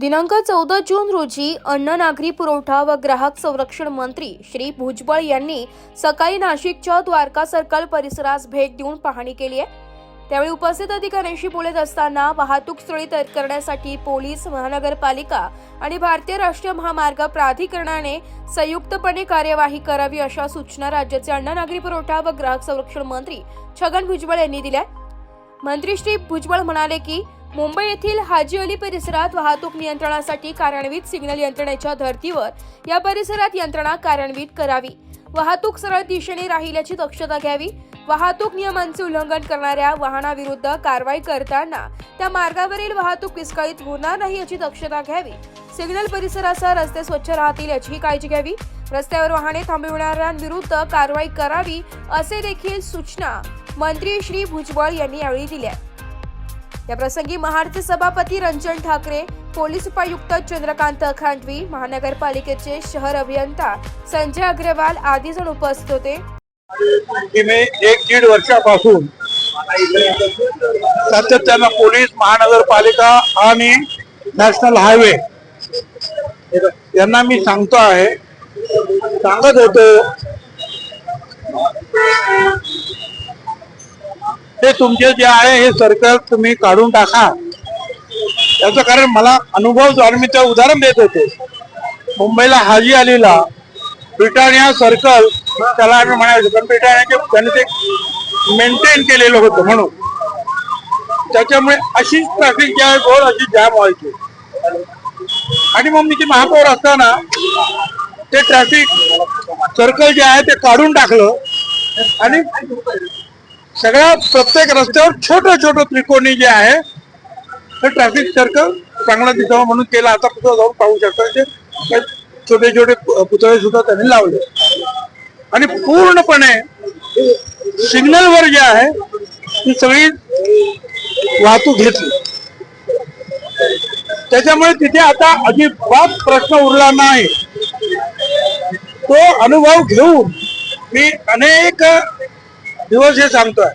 दिनांक 14 जून रोजी अन्न नागरी पुरवठा व ग्राहक संरक्षण मंत्री श्री भुजबळ यांनी सकाळी नाशिकच्या द्वारका सर्कल परिसरास भेट देऊन पाहणी केली आहे। त्यावेळी उपस्थित अधिकाऱ्यांशी बोलत असताना वाहतूक सुरळीत करण्यासाठी पोलीस, महानगरपालिका आणि भारतीय राष्ट्रीय महामार्ग प्राधिकरणाने संयुक्तपणे कार्यवाही करावी अशा सूचना राज्याचे अन्न नागरी पुरवठा व ग्राहक संरक्षण मंत्री छगन भुजबळ यांनी दिल्या। मंत्री श्री भुजबळ म्हणाले की मुंबई येथील हाजी अली परिसरात वाहतूक नियंत्रणासाठी कार्यान्वित सिग्नल यंत्रणेच्या धर्तीवर या परिसरात यंत्रणा कार्यान्वित करावी। वाहतूक सरळ दिशेने राहील याची दक्षता घ्यावी। वाहतूक नियमांचे उल्लंघन करणाऱ्या वाहनाविरुद्ध कारवाई करताना त्या मार्गावरील वाहतूक विस्कळीत होणार नाही याची दक्षता घ्यावी। सिग्नल परिसरासह रस्ते स्वच्छ राहतील याचीही काळजी घ्यावी। रस्त्यावर वाहने थांबविणाऱ्यांविरुद्ध कारवाई करावी असे देखील सूचना मंत्री श्री भुजबळ यांनी यावेळी दिल्या। या प्रसंगी महाडचे सभापती रंजन ठाकरे, पोलीस उपायुक्त चंद्रकांत खांडवी, महानगरपालिकेचे शहर अभियंता संजय अग्रवाल आदी जण उपस्थित होते। मी 1-1.5 वर्षापासून सातत्यानं पोलीस, महानगरपालिका आणि नॅशनल हायवे यांना मी सांगत होतो हे तुमचे जे आहे हे सर्कल तुम्ही काढून टाका। याचं कारण मला अनुभव जो मी ते उदाहरण देत होते। मुंबईला हाजी अलीला ब्रिटानिया सर्कल त्याला आम्ही म्हणायचो, पण ब्रिटानियाचे त्याने ते मेंटेन केलेलं होतं म्हणून त्याच्यामुळे अशीच ट्रॅफिक जी आहे रोड अशी जाम व्हायची। आणि मग मी ती महापौर असताना ते ट्रॅफिक सर्कल जे आहे ते काढून टाकलं आणि सगळ्या प्रत्येक रस्त्यावर छोटं छोटं त्रिकोणी जे आहे ते ट्रॅफिक सर्कल चांगला दिसावं म्हणून केलं। आता कुठं जाऊन पाहू शकता ते छोटे छोटे पुतळे सुद्धा त्यांनी लावले आणि पूर्णपणे सिग्नलवर जे आहे ती सगळी वाहतूक घेतली। त्याच्यामुळे तिथे आता अजिबात प्रश्न उरला नाही। तो अनुभव घेऊन मी अनेक दिवस हे सांगतोय,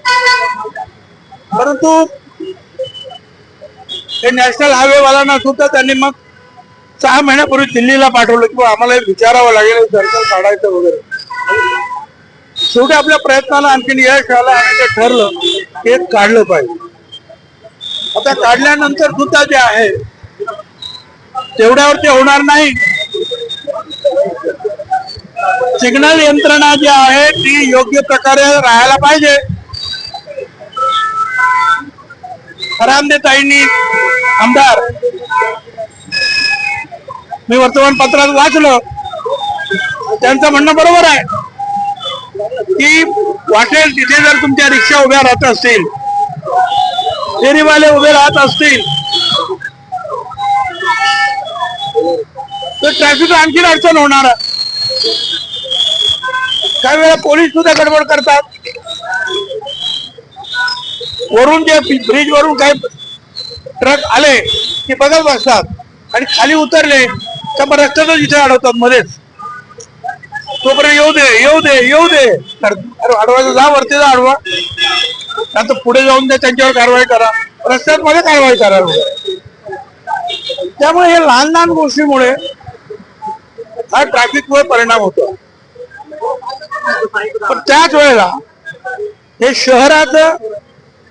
परंतु हे नॅशनल हायवे वाल्यांना सुद्धा त्यांनी मग 6 महिन्यापूर्वी दिल्लीला पाठवलं की आम्हाला विचारावं लागेल सर्कल काढायचं वगैरे। शेवटी आपल्या प्रयत्नाला आणखीन यश आलं आणि ते ठरलं की हे काढलं पाहिजे। आता काढल्यानंतर सुद्धा जे आहे तेवढ्यावरती होणार नाही। सिग्नल यंत्रणा जी आहे ती योग्य प्रकारे राहायला पाहिजे। ताईंनी आमदार मी वर्तमानपत्रात वाचलं, त्यांचं म्हणणं बरोबर आहे की वाटेल तिथे जर तुमच्या रिक्षा उभ्या राहत असतील, फेरीवाले उभे राहत असतील तर ट्रॅफिक आणखीन अडचण होणार आहे। काही वेळा पोलीस सुद्धा गडबड करतात। वरून जे ब्रिज वरून काही ट्रक आले की बघत बसतात आणि खाली उतरले तर मग रस्त्यातच इथे अडवतात मध्येच। तोपर्यंत येऊ दे तर अडवायचं, जा वरती जा अडवा, आता पुढे जाऊन त्यांच्यावर कारवाई करा, रस्त्यात मध्ये कारवाई करा। त्यामुळे हे लहान लहान गोष्टीमुळे हा ट्रॅफिकवर परिणाम होतो। पण त्याच वेळेला हे शहराचा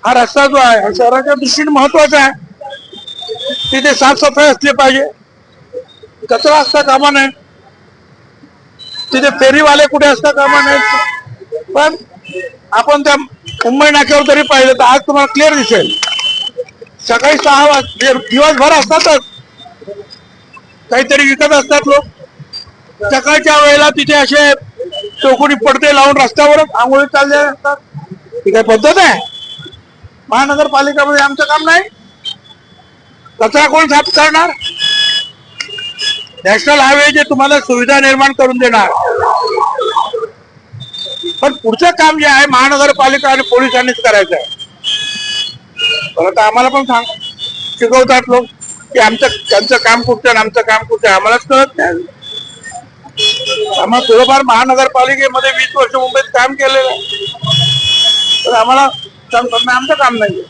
हा रस्ता जो आहे शहराच्या दृष्टीने महत्वाचा आहे। तिथे साफसफाई असली पाहिजे, कचरा असता कामा नये, तिथे फेरीवाले कुठे असता कामा नये। पण आपण त्या मुंबई नाक्यावर तरी पाहिलं तर आज तुम्हाला क्लिअर दिसेल, सकाळी 6 वाजता दिवसभर असतातच काहीतरी विकत असतात लोक। सकाळच्या वेळेला तिथे असे चौकोनी पडदे लावून रस्त्यावरच आंघोळी चालले असतात। ही काय पद्धत आहे? महानगरपालिकामध्ये आमचं काम नाही, कचरा कोण साफ करणार? नॅशनल हायवे जे तुम्हाला सुविधा निर्माण करून देणार, पण पुढचं काम जे आहे महानगरपालिका आणि पोलिसांनीच करायचं आहे। परत आम्हाला पण शिकवतात लोक की त्यांचं काम कुठचं आणि आमचं काम कुठचं आम्हालाच कळत नाही। आम्हाला थोडंफार महानगरपालिकेमध्ये 20 वर्ष मुंबईत काम केलेलं आहे, तर आम्हाला आमचं काम नाही।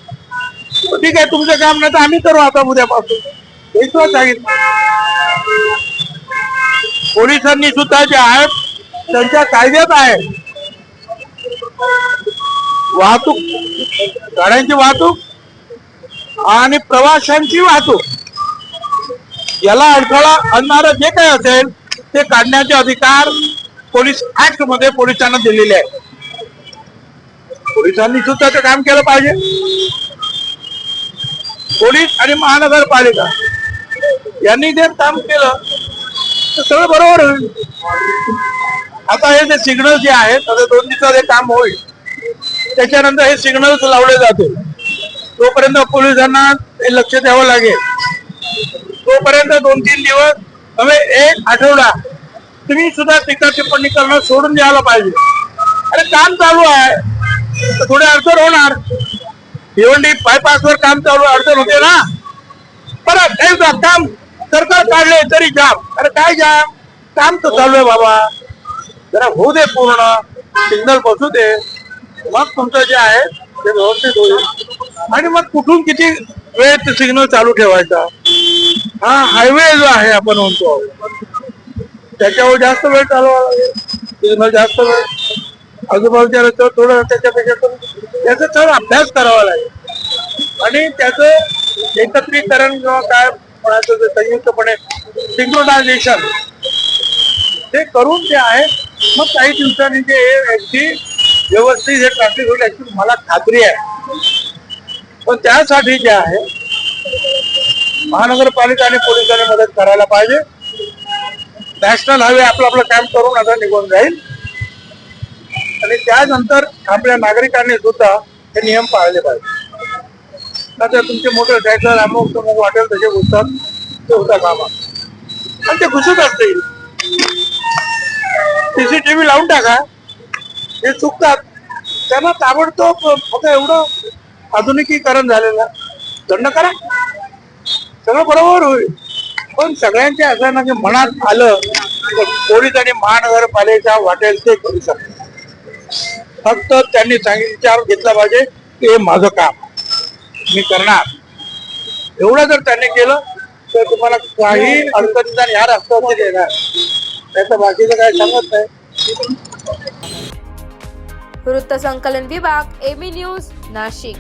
ठीक आहे, तुमचं काम नाही तर आम्ही करू आता उद्यापासून। हे सुद्धा सांगितलं. पोलिसांनी सुद्धा जे आहेत त्यांच्या कायद्यात आहे वाहतूक, गाड्यांची वाहतूक आणि प्रवाशांची वाहतूक याला अडथळा आणणारं जे काही असेल ते काढण्याचे अधिकार पोलीस ऍक्ट मध्ये पोलिसांना दिलेले आहे. पोलिसांनी सुद्धा ते काम केलं पाहिजे. पोलीस आणि महानगरपालिका यांनी जे काम केलं तर सगळं बरोबर होईल. आता हे जे सिग्नल जे आहेत आता 2 दिवसात हे काम होईल. त्याच्यानंतर हे सिग्नल्स लावले जातील. तोपर्यंत पोलिसांना ते लक्ष द्यावं लागेल. तोपर्यंत 2-3 दिवस नव्हे 1 आठवडा तुम्ही सुद्धा टीका टिप्पणी करणं सोडून द्यायला पाहिजे. अरे काम चालू आहे तर थोडे अडचण होणार. भिवंडी बायपासवर काम चालू अडचण होते ना. परत एकदा काम सरकार काढले तरी जाम. अरे काय जाम, काम तर चालू आहे बाबा, जरा होऊ दे, पूर्ण सिग्नल बसू दे, मग तुमचं जे आहे ते व्यवस्थित होईल. आणि मग कुठून किती वेळ ते सिग्नल चालू ठेवायचा. हा हायवे जो आहे आपण म्हणतो त्याच्यावर जास्त वेळ चालवावा लागेल. सिग्नल जास्त वेळ, आजूबाजूच्या रस्त्यावर थोडं त्याच्यापेक्षा त्याचा थोडा अभ्यास करावा लागेल आणि त्याचं एकत्रीकरण किंवा काय म्हणायचं संयुक्तपणे सिंक्रोनायझेशन ते करून जे आहे मग काही दिवसांनी जे अगदी व्यवस्थित हे ट्रॅफिक होईल याची मला खात्री आहे. पण त्यासाठी जे आहे महानगरपालिका आणि पोलिसांनी मदत करायला पाहिजे. नॅशनल हायवे आपलं आपलं काम करून आता निघून जाईल आणि त्यानंतर आपल्या नागरिकांनी सुद्धा हे नियम पाळले पाहिजे. आता तुमचे मोठे ट्रॅक्टर अमुक वाटेल तसे घुसतात, ते होता कामा आणि ते घुसत असतील. सीसीटीव्ही लावून टाका, हे चुकतात त्यांना ताबडतोब फक्त एवढं आधुनिकीकरण झालेलं दंड करा, सगळं बरोबर होईल. पण सगळ्यांच्या असं ना की मनात आलं तर पोलीस आणि महानगरपालिका वाटेल ते करू शकतात. फक्त त्यांनी विचार घेतला पाहिजे की हे माझं काम मी करणार. एवढं जर त्यांनी केलं तर तुम्हाला काही अडचणीचा ह्या रस्त्यावर देणार, त्याचं बाकीचं काय सांगत नाही. वृत्तसंकलन विभाग, एबी न्यूज, नाशिक.